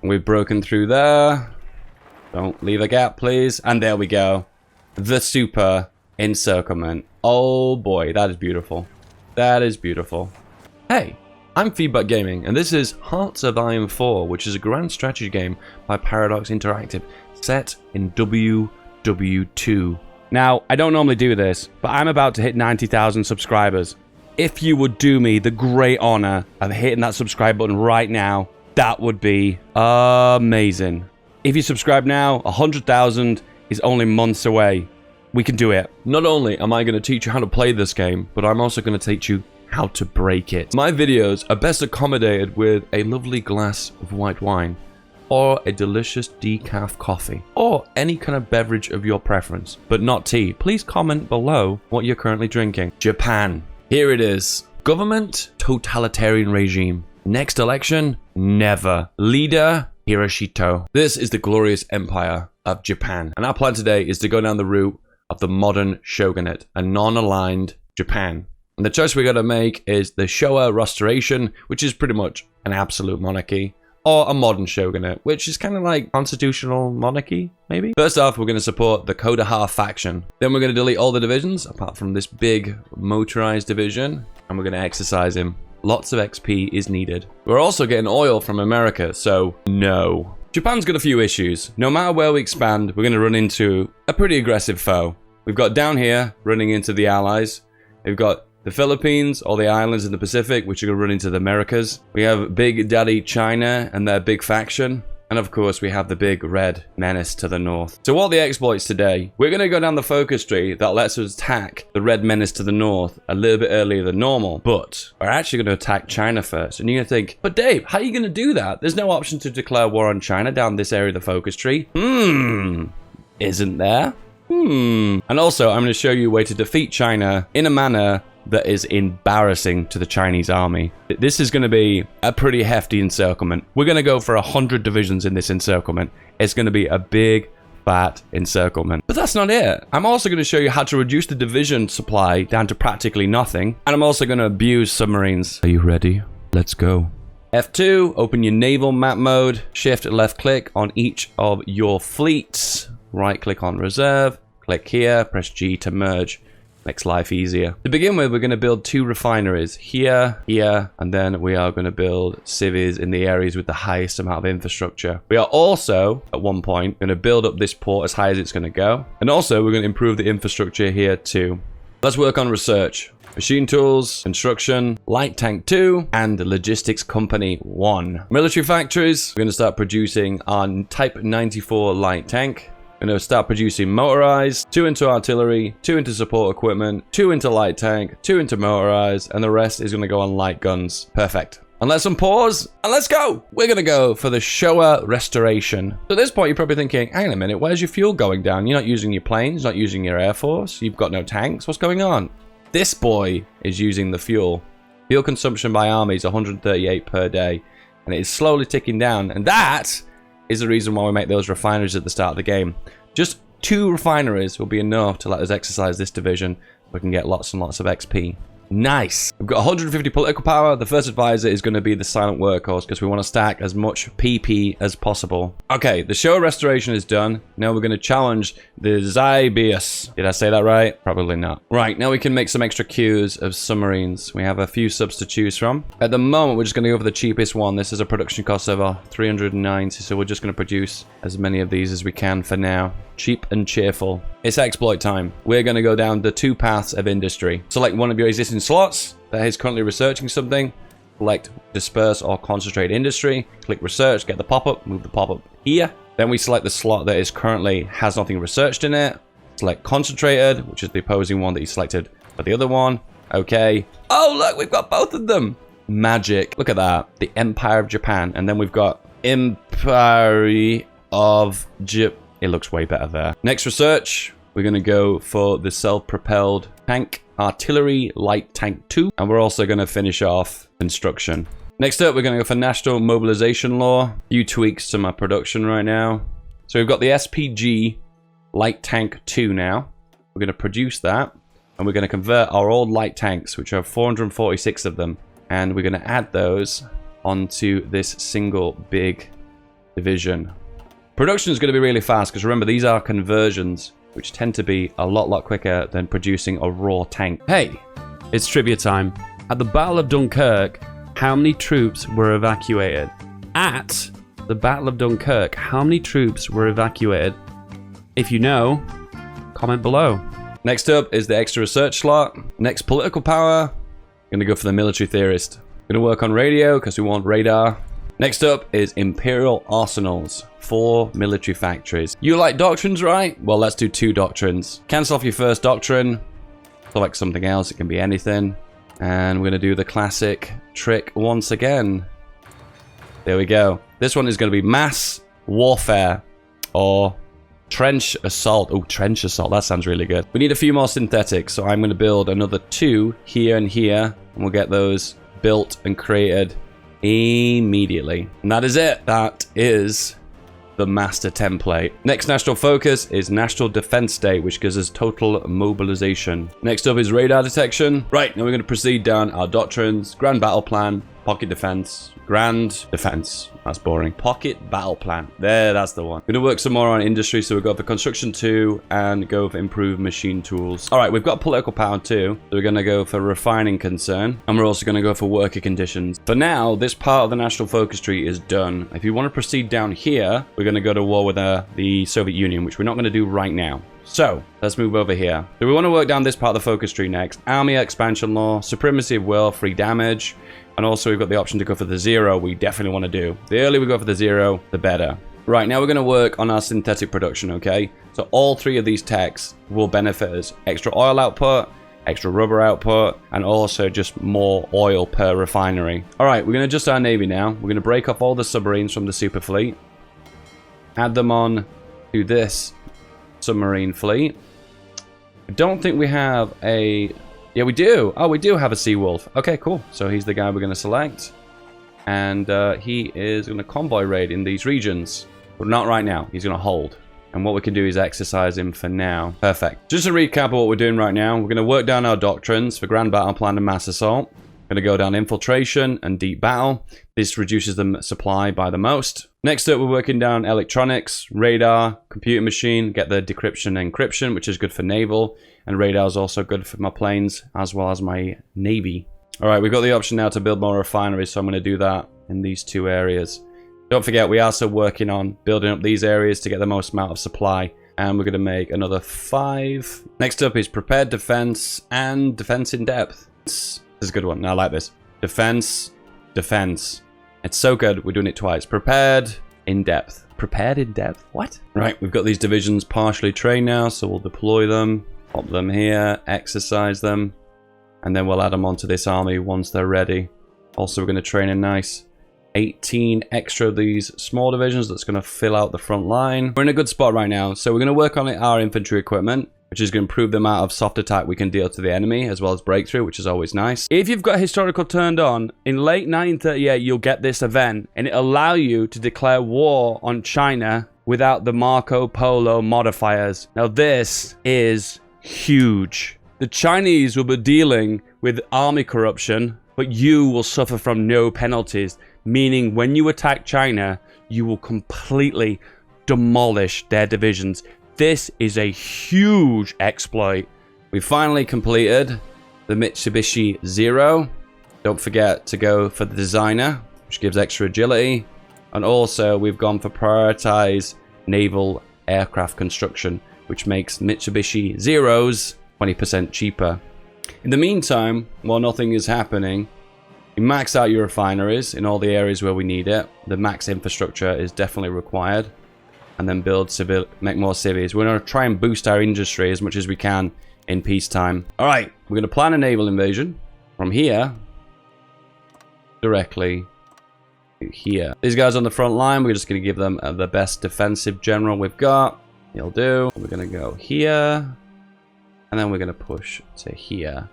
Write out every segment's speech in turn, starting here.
We've broken through there. Don't leave a gap, please. And there we go. The super encirclement. Oh boy, that is beautiful. That is beautiful. Hey, I'm FeedBackGaming, and this is Hearts of Iron 4, which is a grand strategy game by Paradox Interactive, set in WW2. Now, I don't normally do this, but I'm about to hit 90,000 subscribers. If you would do me the great honor of hitting that subscribe button right now, that would be amazing. If you subscribe now, 100,000 is only months away. We can do it. Not only am I going to teach you how to play this game, but I'm also going to teach you how to break it. My videos are best accommodated with a lovely glass of white wine, or a delicious decaf coffee, or any kind of beverage of your preference, but not tea. Please comment below what you're currently drinking. Japan. Here it is. Government, totalitarian regime. Next election, never. Leader, Hirohito. This is the glorious empire of Japan. And our plan today is to go down the route of the modern shogunate, a non-aligned Japan. And the choice we got to make is the Showa Restoration, which is pretty much an absolute monarchy, or a modern shogunate, which is kind of like constitutional monarchy, maybe? First off, we're going to support the Kodaha faction. Then we're going to delete all the divisions, apart from this big motorized division, and we're going to exercise him. Lots of XP is needed. We're also getting oil from America, so no. Japan's got a few issues. No matter where we expand, we're going to run into a pretty aggressive foe. We've got down here, running into the Allies. We've got the Philippines, all the islands in the Pacific, which are going to run into the Americas. We have Big Daddy China and their big faction. And of course, we have the big red menace to the north. So what are the exploits today? We're going to go down the focus tree that lets us attack the red menace to the north a little bit earlier than normal. But we're actually going to attack China first. And you're going to think, but Dave, how are you going to do that? There's no option to declare war on China down this area of the focus tree. Isn't there? And also, I'm going to show you a way to defeat China in a manner that is embarrassing to the Chinese army. This is going to be a pretty hefty encirclement. We're going to go for 100 divisions in this encirclement. It's going to be a big, fat encirclement. But that's not it. I'm also going to show you how to reduce the division supply down to practically nothing. And I'm also going to abuse submarines. Are you ready? Let's go. F2, open your naval map mode. Shift left click on each of your fleets. Right click on reserve. Click here. Press G to merge. Makes life easier. To begin with, we're going to build 2 refineries here, and then we are going to build civvies in the areas with the highest amount of infrastructure. We are also, at one point, going to build up this port as high as it's going to go. And also, we're going to improve the infrastructure here too. Let's work on research. Machine tools, construction, light tank 2, and logistics company 1. Military factories, we're going to start producing our type 94 light tank. We're going to start producing motorized, 2 into artillery, 2 into support equipment, 2 into light tank, 2 into motorized, and the rest is going to go on light guns. Perfect. And let's unpause, and let's go! We're going to go for the Showa Restoration. So at this point, you're probably thinking, hang on a minute, where's your fuel going down? You're not using your planes, not using your air force, you've got no tanks, what's going on? This boy is using the fuel. Fuel consumption by army is 138 per day, and it is slowly ticking down, and that is the reason why we make those refineries at the start of the game. Just 2 refineries will be enough to let us exercise this division. We can get lots and lots of XP. Nice. We've got 150 political power. The first advisor is going to be the silent workhorse because we want to stack as much PP as possible. Okay, the Showa Restoration is done. Now we're going to challenge the Zybius. Did I say that right? Probably not. Right, now we can make some extra queues of submarines. We have a few subs to choose from. At the moment, we're just going to go for the cheapest one. This is a production cost of 390, so we're just going to produce as many of these as we can for now. Cheap and cheerful. It's exploit time. We're going to go down the 2 paths of industry. Select one of your existing slots that is currently researching something. Select disperse or concentrate industry. Click research, get the pop-up, move the pop-up here. Then we select the slot that is currently has nothing researched in it. Select concentrated, which is the opposing one that you selected for the other one. Okay. Oh, look, we've got both of them. Magic. Look at that. The Empire of Japan. And then we've got Empire of Japan. It looks way better there. Next research, we're going to go for the self-propelled tank artillery light tank 2. And we're also going to finish off construction. Next up, we're going to go for national mobilization law. Few tweaks to my production right now. So we've got the SPG light tank 2 now. We're going to produce that. And we're going to convert our old light tanks, which are 446 of them. And we're going to add those onto this single big division. Production is going to be really fast because remember, these are conversions, which tend to be a lot quicker than producing a raw tank. Hey, it's trivia time. At the Battle of Dunkirk, how many troops were evacuated? At the Battle of Dunkirk, how many troops were evacuated? If you know, comment below. Next up is the extra research slot. Next, political power. I'm going to go for the military theorist. Going to work on radio because we want radar. Next up is Imperial Arsenals. 4 military factories. You like doctrines, right? Well, let's do 2 doctrines. Cancel off your first doctrine. Select something else. It can be anything. And we're going to do the classic trick once again. There we go. This one is going to be mass warfare or trench assault. Oh, trench assault. That sounds really good. We need a few more synthetics. So I'm going to build another 2 here and here. And we'll get those built and created immediately. And that is it. That is the master template. Next national focus is national defense state, which gives us total mobilization. Next up is radar detection. Right, now we're going to proceed down our doctrines, grand battle plan, pocket defense, grand defense. That's boring. Pocket battle plan. There, that's the one. We're going to work some more on industry, so we'll go for construction 2 and go for improved machine tools. All right, we've got political power too, so we're going to go for refining concern, and we're also going to go for worker conditions. For now, this part of the national focus tree is done. If you want to proceed down here, we're going to go to war with the Soviet Union, which we're not going to do right now. So, let's move over here. So we want to work down this part of the focus tree next. Army expansion law, supremacy of will, free damage, and also we've got the option to go for the 0 we definitely want to do. The earlier we go for the 0, the better. Right, now we're going to work on our synthetic production, okay? So all 3 of these techs will benefit us. Extra oil output, extra rubber output, and also just more oil per refinery. All right, we're going to adjust our navy now. We're going to break off all the submarines from the super fleet. Add them on to this submarine fleet. I don't think we have a... Yeah, we do. Oh, we do have a Sea Wolf. Okay, cool. So he's the guy we're going to select. And he is going to convoy raid in these regions. But not right now. He's going to hold. And what we can do is exercise him for now. Perfect. Just to recap of what we're doing right now. We're going to work down our doctrines for Grand Battle Plan and Mass Assault. We're going to go down infiltration and deep battle. This reduces the supply by the most. Next up, we're working down electronics, radar, computer machine, get the decryption and encryption, which is good for naval. And radar is also good for my planes as well as my navy. All right, we've got the option now to build more refineries, so I'm going to do that in these 2 areas. Don't forget, we are still working on building up these areas to get the most amount of supply. And we're going to make another 5. Next up is prepared defense and defense in depth. This is a good one. I like this. Defense, defense. It's so good. We're doing it twice. Prepared in depth. Prepared in depth? What? Right, we've got these divisions partially trained now, so we'll deploy them, pop them here, exercise them, and then we'll add them onto this army once they're ready. Also, we're going to train a nice 18 extra of these small divisions that's going to fill out the front line. We're in a good spot right now, so we're going to work on our infantry equipment, which is going to improve the amount of soft attack we can deal to the enemy, as well as breakthrough, which is always nice. If you've got historical turned on, in late 1938, you'll get this event, and it'll allow you to declare war on China without the Marco Polo modifiers. Now, this is huge. The Chinese will be dealing with army corruption, but you will suffer from no penalties, meaning when you attack China, you will completely demolish their divisions. This is a huge exploit. We finally completed the Mitsubishi Zero. Don't forget to go for the designer, which gives extra agility. And also, we've gone for prioritize naval aircraft construction, which makes Mitsubishi Zeros 20% cheaper. In the meantime, while nothing is happening, you max out your refineries in all the areas where we need it. The max infrastructure is definitely required. And then make more civies. We're going to try and boost our industry as much as we can in peacetime. All right, we're going to plan a naval invasion from here directly to here. These guys on the front line, we're just going to give them the best defensive general we've got. He'll do. We're going to go here, and then we're going to push to here.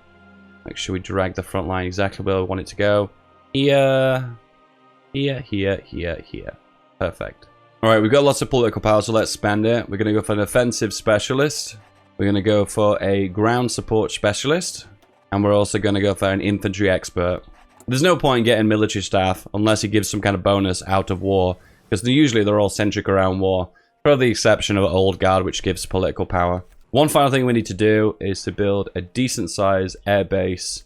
Make sure we drag the front line exactly where we want it to go. Here, here, here, here, here. Perfect. All right, we've got lots of political power, so let's spend it. We're going to go for an offensive specialist. We're going to go for a ground support specialist. And we're also going to go for an infantry expert. There's no point in getting military staff unless he gives some kind of bonus out of war Because usually they're all centric around war, for the exception of Old Guard, which gives political power. One final thing we need to do is to build a decent sized air base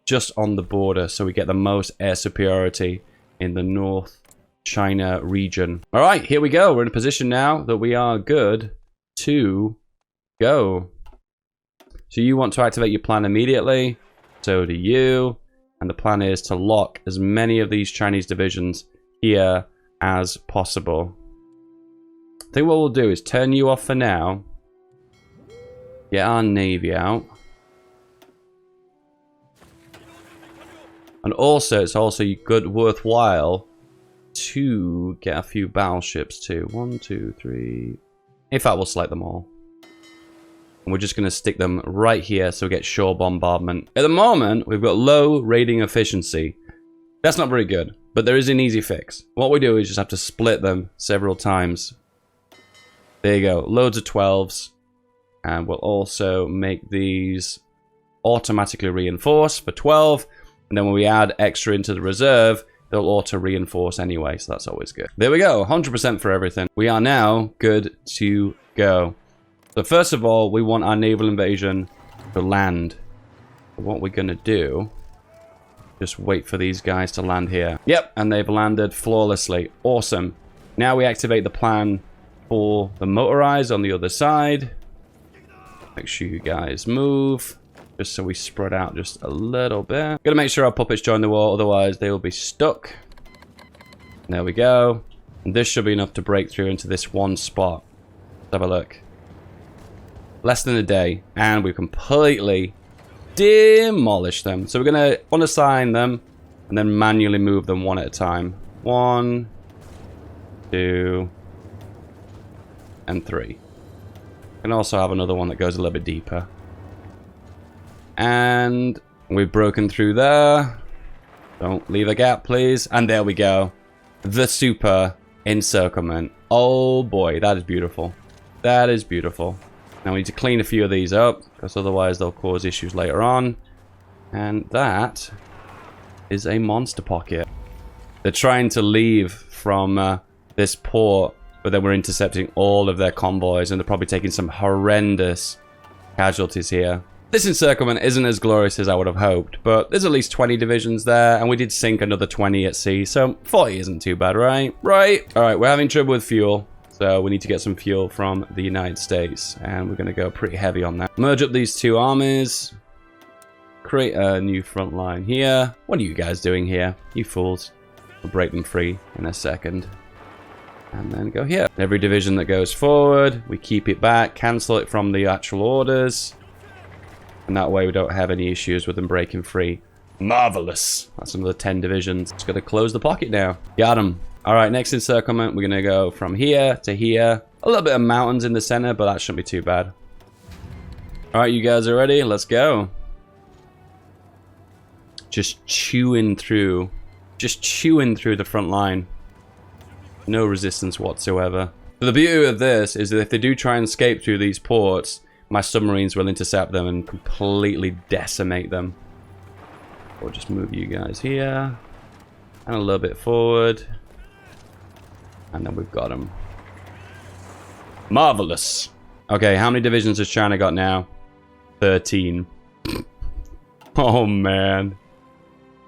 just on the border so we get the most air superiority in the North China region. All right, here we go. We're in a position now that we are good to go. So you want to activate your plan immediately. So do you. And the plan is to lock as many of these Chinese divisions here as possible. I think what we'll do is turn you off for now. Get our navy out. And also, it's also worthwhile to get a few battleships too. 1, 2, 3. In fact, we'll select them all. And we're just going to stick them right here so we get shore bombardment. At the moment, we've got low raiding efficiency. That's not very good, but there is an easy fix. What we do is just have to split them several times. There you go, loads of 12s. And we'll also make these automatically reinforce for 12. And then when we add extra into the reserve, they'll auto-reinforce anyway, so that's always good. There we go, 100% for everything. We are now good to go. So first of all, we want our naval invasion to land. What we're going to do, just wait for these guys to land here. Yep, and they've landed flawlessly. Awesome. Now we activate the plan for the motorized on the other side. Make sure you guys move. Just so we spread out just a little bit. Gotta make sure our puppets join the war, otherwise they will be stuck. There we go. And this should be enough to break through into this one spot. Let's have a look. Less than a day, and we completely demolished them. So we're gonna unassign them, and then manually move them one at a time. 1, 2, and 3. Can also have another one that goes a little bit deeper. And we've broken through there. Don't leave a gap, please. And there we go. The super encirclement. Oh boy, that is beautiful. That is beautiful. Now we need to clean a few of these up, because otherwise they'll cause issues later on. And that is a monster pocket. They're trying to leave from this port, but then we're intercepting all of their convoys, and they're probably taking some horrendous casualties here. This encirclement isn't as glorious as I would have hoped, but there's at least 20 divisions there, and we did sink another 20 at sea, so 40 isn't too bad, right? Right. All right, we're having trouble with fuel, so we need to get some fuel from the United States, and we're going to go pretty heavy on that. Merge up these two armies. Create a new front line here. What are you guys doing here? You fools. We'll break them free in a second. And then go here. Every division that goes forward, we keep it back, cancel it from the actual orders. And that way we don't have any issues with them breaking free. Marvelous. That's another 10 divisions. Just gotta close the pocket now. Got them. Alright, next encirclement, we're gonna go from here to here. A little bit of mountains in the center, but that shouldn't be too bad. Alright, you guys are ready? Let's go. Just chewing through the front line. No resistance whatsoever. So the beauty of this is that if they do try and escape through these ports, my submarines will intercept them and completely decimate them. We'll just move you guys here. And a little bit forward. And then we've got them. Marvelous. Okay, how many divisions has China got now? 13. Oh man.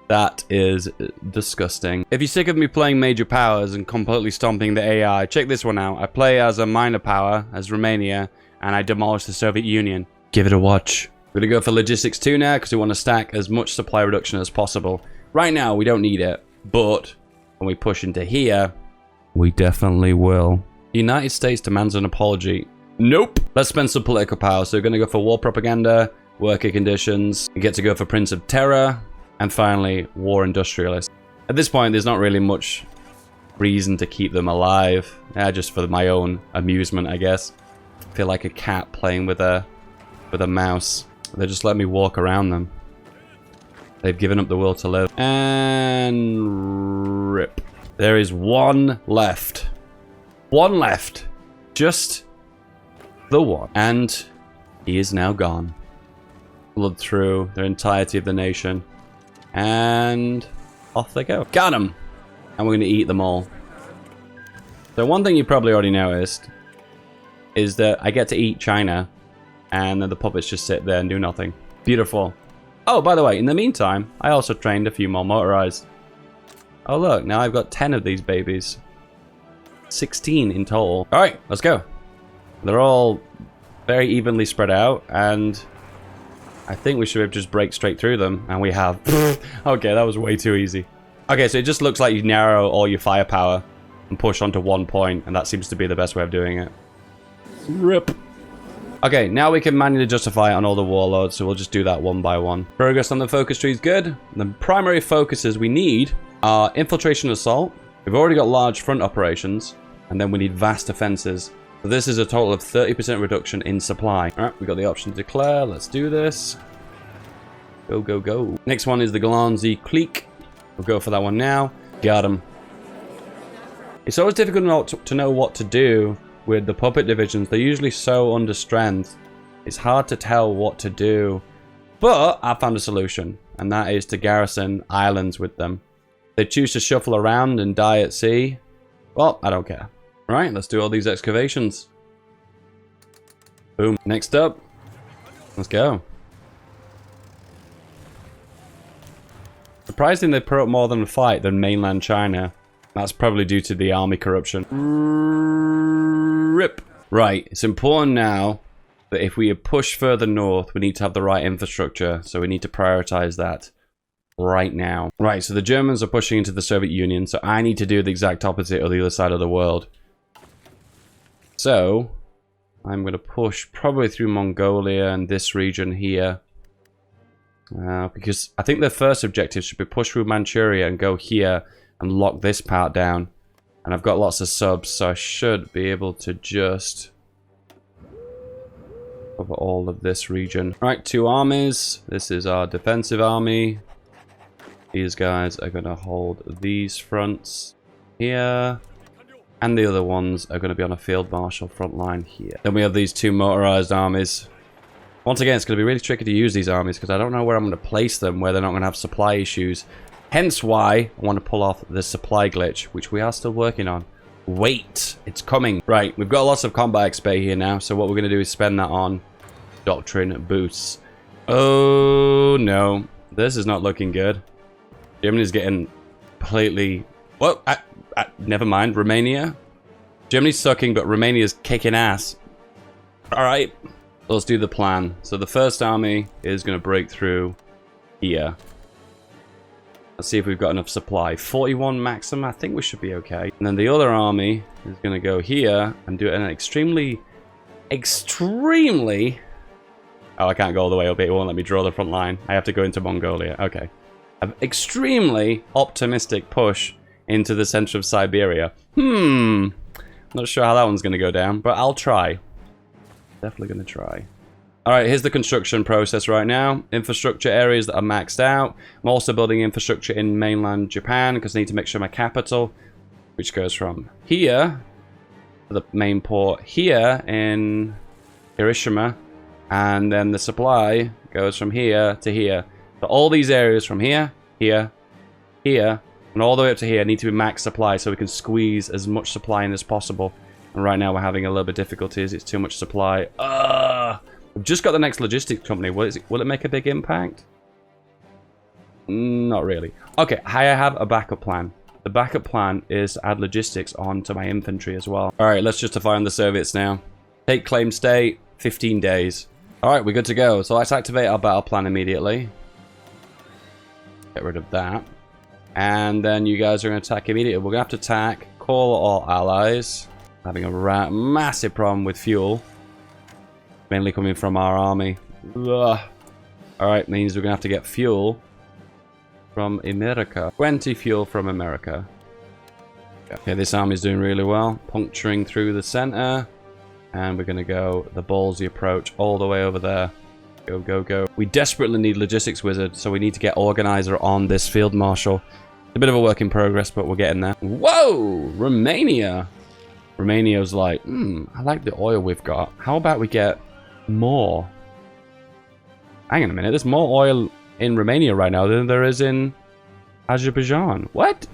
That is disgusting. If you're sick of me playing major powers and completely stomping the AI, check this one out. I play as a minor power, as Romania, and I demolish the Soviet Union. Give it a watch. We're gonna go for logistics 2 now, because we want to stack as much supply reduction as possible. Right now, we don't need it, but when we push into here, we definitely will. The United States demands an apology. Nope. Let's spend some political power. So we're gonna go for war propaganda, worker conditions. We get to go for Prince of Terror. And finally, war industrialist. At this point, there's not really much reason to keep them alive. Just for my own amusement, I guess. I feel like a cat playing with a mouse. They just let me walk around them. They've given up the will to live. And rip. There is one left. One left. Just the one. And he is now gone. Blood through the entirety of the nation. And off they go. Got them. And we're going to eat them all. So one thing you probably already noticed is that I get to eat China, and then the puppets just sit there and do nothing. Beautiful. Oh, by the way, in the meantime, I also trained a few more motorized. Oh look, now I've got 10 of these babies. 16 in total. Alright, let's go. They're all very evenly spread out, and I think we should be able to just break straight through them, and we have. Okay, that was way too easy. Okay, so it just looks like you narrow all your firepower and push onto one point, and that seems to be the best way of doing it. RIP. Okay, now we can manually justify it on all the warlords, so we'll just do that one by one. Progress on the focus tree is good. The primary focuses we need are infiltration assault. We've already got large front operations, and then we need vast defenses. So this is a total of 30% reduction in supply. Alright, we've got the option to declare. Let's do this. Go, go, go. Next one is the Galanzi Clique. We'll go for that one now. Got him. It's always difficult to know what to do with the puppet divisions. They're usually so under strength. It's hard to tell what to do. But I found a solution, and that is to garrison islands with them. If they choose to shuffle around and die at sea, well, I don't care. Right, let's do all these excavations. Boom. Next up, let's go. Surprisingly, they put up more than a fight than mainland China. That's probably due to the army corruption. RIP. Right, it's important now that if we push further north, we need to have the right infrastructure. So we need to prioritize that right now. Right, so the Germans are pushing into the Soviet Union, so I need to do the exact opposite on the other side of the world. So I'm going to push probably through Mongolia and this region here. Because I think their first objective should be push through Manchuria and go here and lock this part down. And I've got lots of subs, so I should be able to just cover all of this region. Right, 2 armies. This is our defensive army. These guys are going to hold these fronts here. And the other ones are going to be on a field marshal front line here. Then we have these 2 motorized armies. Once again, it's going to be really tricky to use these armies because I don't know where I'm going to place them, where they're not going to have supply issues. Hence why I want to pull off the supply glitch, which we are still working on. Wait, it's coming. Right, we've got lots of combat XP here now, so what we're going to do is spend that on doctrine boosts. Oh no, this is not looking good. Germany's getting completely... Well, never mind, Romania. Germany's sucking, but Romania's kicking ass. Alright, let's do the plan. So the first army is going to break through here. Let's see if we've got enough supply. 41 maximum, I think we should be okay. And then the other army is going to go here and do it in an extremely... Oh, I can't go all the way up. It won't let me draw the front line. I have to go into Mongolia. Okay. An extremely optimistic push into the center of Siberia. Not sure how that one's going to go down, but I'll try. Definitely going to try. Alright, here's the construction process right now. Infrastructure areas that are maxed out. I'm also building infrastructure in mainland Japan because I need to make sure my capital, which goes from here, the main port here in Hiroshima, and then the supply goes from here to here. So all these areas from here, here, here, and all the way up to here need to be max supply so we can squeeze as much supply in as possible. And right now we're having a little bit of difficulties. It's too much supply. We've just got the next logistics company. Will it make a big impact? Not really. Okay, I have a backup plan. The backup plan is to add logistics onto my infantry as well. Alright, let's justify on the Soviets now. Take claim state, 15 days. Alright, we're good to go. So let's activate our battle plan immediately. Get rid of that. And then you guys are going to attack immediately. We're going to have to attack, call all allies. Having a massive problem with fuel. Mainly coming from our army. Alright, means we're going to have to get fuel from America. 20 fuel from America. Okay, this army's doing really well. Puncturing through the center. And we're going to go the ballsy approach all the way over there. Go, go, go. We desperately need logistics wizard, so we need to get organizer on this field marshal. It's a bit of a work in progress, but we're getting there. Whoa! Romania! Romania's like, I like the oil we've got. How about we get more? Hang on a minute, there's more oil in Romania right now than there is in Azerbaijan. What?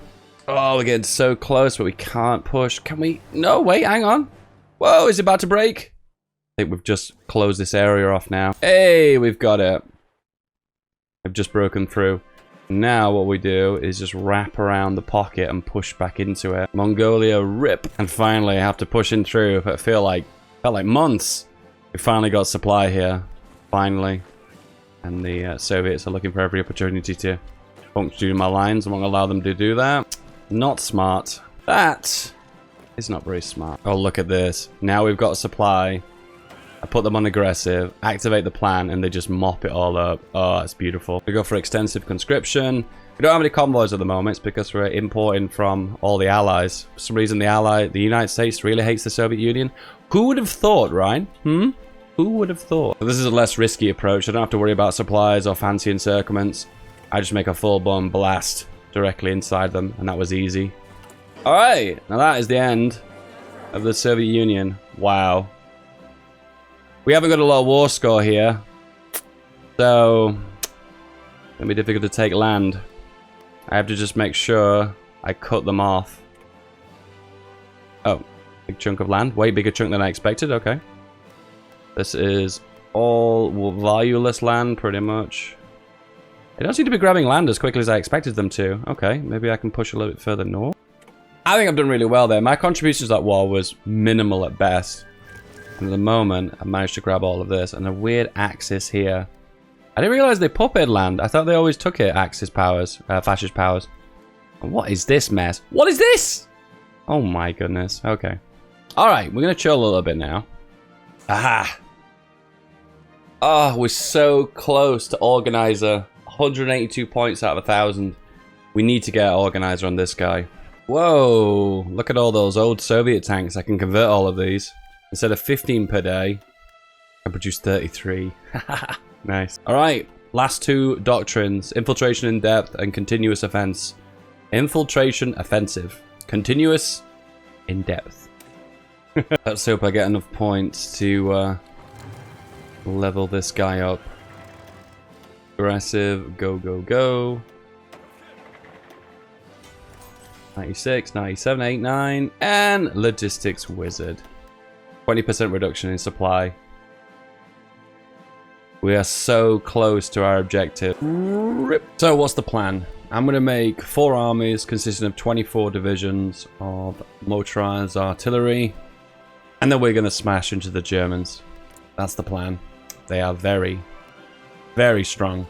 Oh, we're getting so close, but we can't push. Can we? No, wait, hang on. Whoa, is it about to break? I think we've just closed this area off now. Hey, we've got it. We've just broken through. Now what we do is just wrap around the pocket and push back into it. Mongolia, rip. And finally, I have to push in through. But felt like months. We finally got supply here. Finally. And the Soviets are looking for every opportunity to puncture my lines. I won't allow them to do that. Not smart. That is not very smart. Oh, look at this. Now we've got supply. I put them on aggressive, activate the plan, and they just mop it all up. Oh, it's beautiful. We go for extensive conscription. We don't have any convoys at the moment. It's because we're importing from all the allies. For some reason, the United States really hates the Soviet Union. Who would have thought, Ryan? Who would have thought? This is a less risky approach. I don't have to worry about supplies or fancy encirclements. I just make a full-blown blast directly inside them, and that was easy. All right, now that is the end of the Soviet Union. Wow. We haven't got a lot of war score here, so it's gonna be difficult to take land. I have to just make sure I cut them off. Oh, big chunk of land. Way bigger chunk than I expected. Okay. This is all valueless land, pretty much. They don't seem to be grabbing land as quickly as I expected them to. Okay, maybe I can push a little bit further north. I think I've done really well there. My contribution to that war was minimal at best. And at the moment, I managed to grab all of this. And a weird axis here. I didn't realize they puppeted land. I thought they always took it, axis powers, fascist powers. And what is this mess? What is this? Oh my goodness. Okay. Alright, we're going to chill a little bit now. Aha! Oh, we're so close to Organizer. 182 points out of 1,000. We need to get Organizer on this guy. Whoa! Look at all those old Soviet tanks. I can convert all of these. Instead of 15 per day, I produce 33. Nice. Alright, last two doctrines. Infiltration in depth and continuous offense. Infiltration offensive. Continuous in depth. Let's hope I get enough points to level this guy up. Aggressive, go, go, go. 96, 97, 89, and logistics wizard. 20% reduction in supply. We are so close to our objective. Rip. So what's the plan? I'm going to make 4 armies consisting of 24 divisions of motorized artillery. And then we're going to smash into the Germans. That's the plan. They are very, very strong.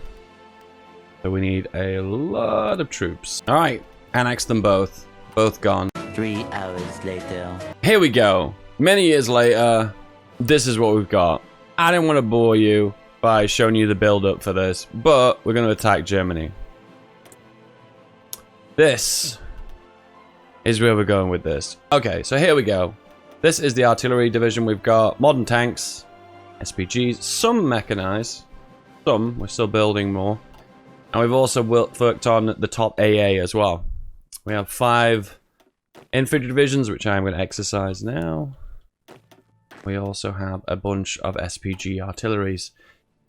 So we need a lot of troops. Alright, annex them both. Both gone. 3 hours later. Here we go. Many years later, this is what we've got. I didn't want to bore you by showing you the build-up for this, but we're going to attack Germany. This is where we're going with this. Okay, so here we go. This is the artillery division. We've got modern tanks, SPGs, some mechanized, some. We're still building more. And we've also worked on the top AA as well. We have 5 infantry divisions, which I'm going to exercise now. We also have a bunch of SPG artilleries.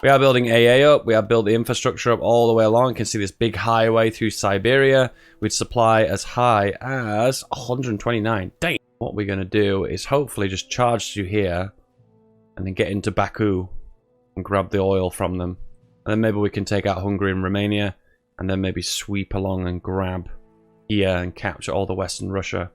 We are building AA up. We have built the infrastructure up all the way along. You can see this big highway through Siberia with supply as high as 129. Dang. What we're going to do is hopefully just charge through here and then get into Baku and grab the oil from them. And then maybe we can take out Hungary and Romania and then maybe sweep along and grab here and capture all the Western Russia.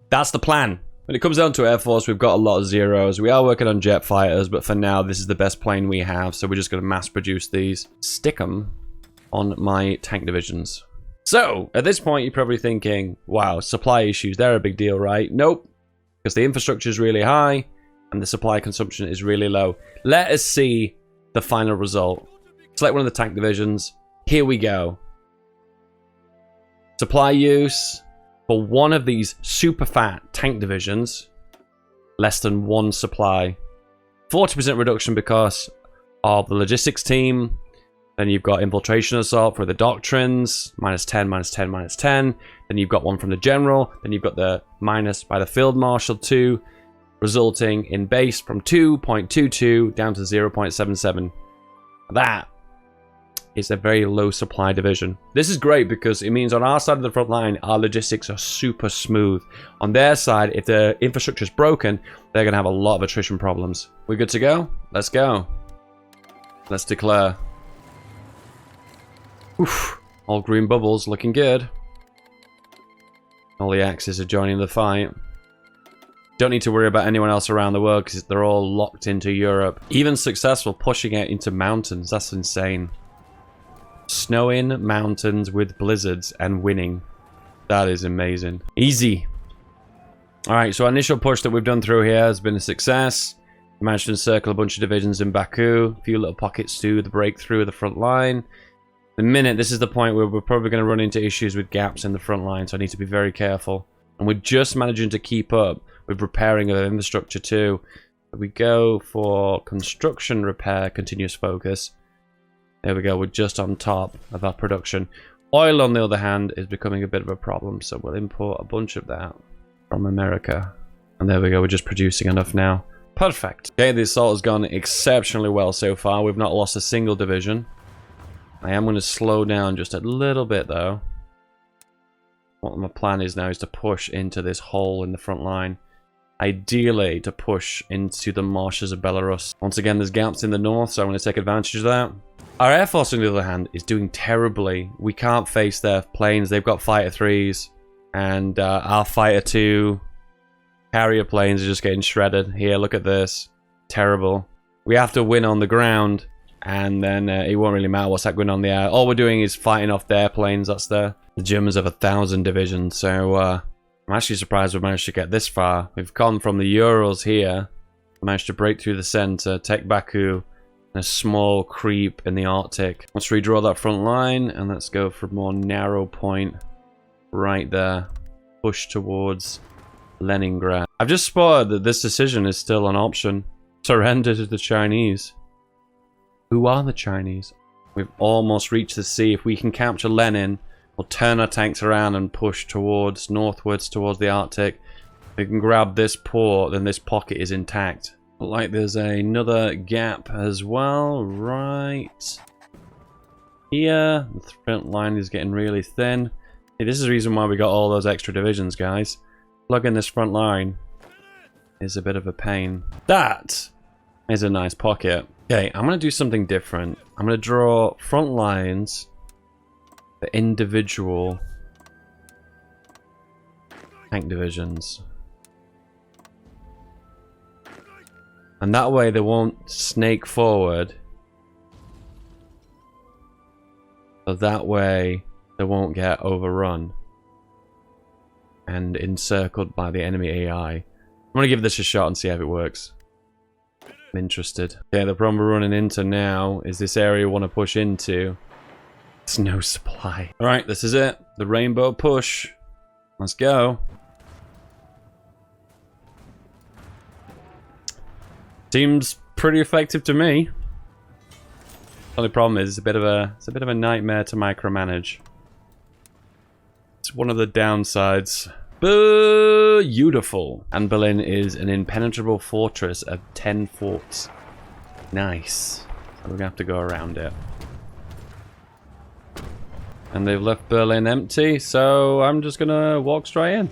That's the plan. When it comes down to Air Force, we've got a lot of zeros. We are working on jet fighters, but for now, this is the best plane we have, so we're just going to mass produce these. Stick them on my tank divisions. So, at this point, you're probably thinking, wow, supply issues, they're a big deal, right? Nope, because the infrastructure is really high, and the supply consumption is really low. Let us see the final result. Select one of the tank divisions. Here we go. Supply use for one of these super fat tank divisions, less than 1 supply. 40% reduction because of the logistics team. Then you've got infiltration assault for the doctrines, -10, -10, -10. Then you've got one from the general. Then you've got the minus by the field marshal 2, resulting in base from 2.22 down to 0.77. That it's a very low supply division. This is great because it means on our side of the front line, our logistics are super smooth. On their side, if the infrastructure is broken, they're going to have a lot of attrition problems. We good to go? Let's go. Let's declare. Oof. All green bubbles looking good. All the axes are joining the fight. Don't need to worry about anyone else around the world because they're all locked into Europe. Even successful pushing out into mountains. That's insane. Snowing mountains with blizzards and winning. That is amazing. Easy. Alright, so our initial push that we've done through here has been a success. We managed to encircle a bunch of divisions in Baku. A few little pockets to the breakthrough of the front line. The minute, this is the point where we're probably going to run into issues with gaps in the front line, so I need to be very careful. And we're just managing to keep up with repairing of infrastructure too. We go for construction repair, continuous focus. There we go, we're just on top of our production. Oil, on the other hand, is becoming a bit of a problem, so we'll import a bunch of that from America. And there we go, we're just producing enough now. Perfect. Okay, the assault has gone exceptionally well so far. We've not lost a single division. I am going to slow down just a little bit though. What my plan is now is to push into this hole in the front line. Ideally to push into the marshes of Belarus. Once again, there's gaps in the north, so I'm going to take advantage of that. Our Air Force, on the other hand, is doing terribly. We can't face their planes. They've got Fighter 3s, and our Fighter 2 carrier planes are just getting shredded. Here, look at this. Terrible. We have to win on the ground, and then it won't really matter what's happening on the air. All we're doing is fighting off their planes. That's the Germans have 1,000 divisions, so I'm actually surprised we've managed to get this far. We've gone from the Urals here, managed to break through the center, take Baku, and a small creep in the Arctic. Let's redraw that front line, and let's go for a more narrow point right there. Push towards Leningrad. I've just spotted that this decision is still an option. Surrender to the Chinese. Who are the Chinese? We've almost reached the sea. If we can capture Lenin, we'll turn our tanks around and push towards northwards towards the Arctic. If we can grab this port, then this pocket is intact. Like there's another gap as well, right here. The front line is getting really thin. Hey, this is the reason why we got all those extra divisions, guys. Plugging this front line is a bit of a pain. That is a nice pocket. Okay, I'm going to do something different. I'm going to draw front lines for individual tank divisions. And that way they won't snake forward. So that way they won't get overrun and encircled by the enemy AI. I'm going to give this a shot and see how it works. I'm interested. Okay, the problem we're running into now is this area we want to push into. There's no supply. Alright, this is it. The rainbow push. Let's go. Seems pretty effective to me. Only problem is it's a bit of a nightmare to micromanage. It's one of the downsides. Beautiful. And Berlin is an impenetrable fortress of 10 forts. Nice. So we're gonna have to go around it. And they've left Berlin empty, so I'm just gonna walk straight in.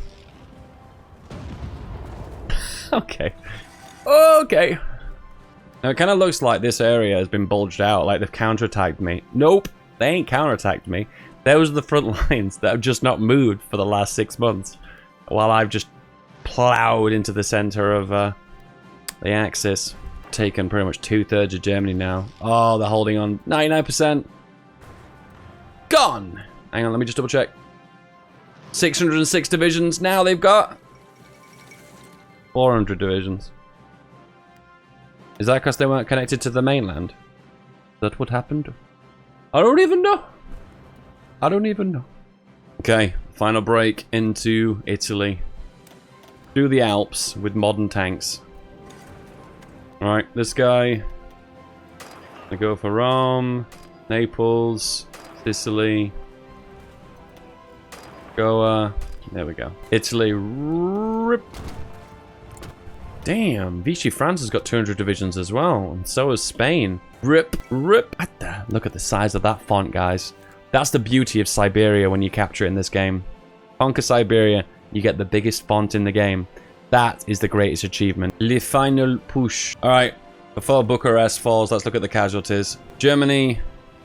Okay. Okay. Now it kind of looks like this area has been bulged out, like they've counterattacked me. Nope, they ain't counterattacked me. Those are the front lines that have just not moved for the last 6 months, while I've just plowed into the center of the axis. Taken pretty much 2/3 of Germany now. Oh, they're holding on. 99%. Gone! Hang on, let me just double check. 606 divisions now they've got. 400 divisions. Is that because they weren't connected to the mainland? Is that what happened? I don't even know. I don't even know. Okay, final break into Italy. Through the Alps with modern tanks. Alright, this guy. I go for Rome, Naples, Sicily, Goa. There we go. Italy. Rip. Damn, Vichy France has got 200 divisions as well, and so has Spain. Rip. Look at the size of that font, guys. That's the beauty of Siberia when you capture it in this game. Conquer Siberia, you get the biggest font in the game. That is the greatest achievement. Le final push. Alright, before Bucharest falls, let's look at the casualties. Germany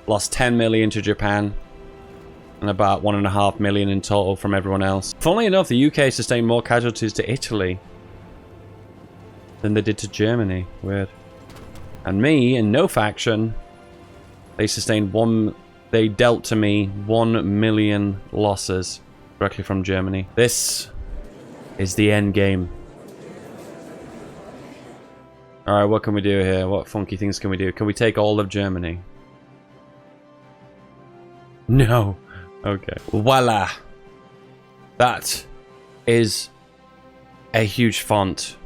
lost 10 million to Japan, and about 1.5 million in total from everyone else. Funnily enough, the UK sustained more casualties to Italy than they did to Germany. Weird. And me, in no faction, they sustained they dealt to me 1 million losses directly from Germany. This is the end game. Alright, what can we do here? What funky things can we do? Can we take all of Germany? No. Okay. Voila. That is a huge font.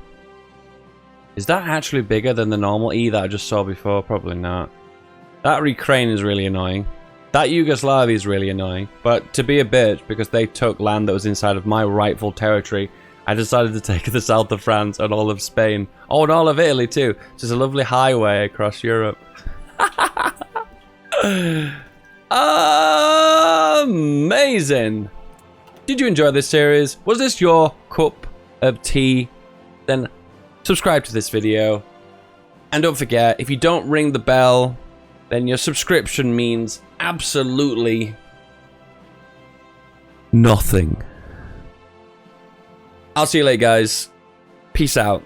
Is that actually bigger than the normal E that I just saw before? Probably not. That Ukraine is really annoying. That Yugoslavia is really annoying. But to be a bitch, because they took land that was inside of my rightful territory, I decided to take the south of France and all of Spain. Oh, and all of Italy too. Just a lovely highway across Europe. Amazing! Did you enjoy this series? Was this your cup of tea? Then subscribe to this video. And don't forget, if you don't ring the bell, then your subscription means absolutely nothing. I'll see you later, guys. Peace out.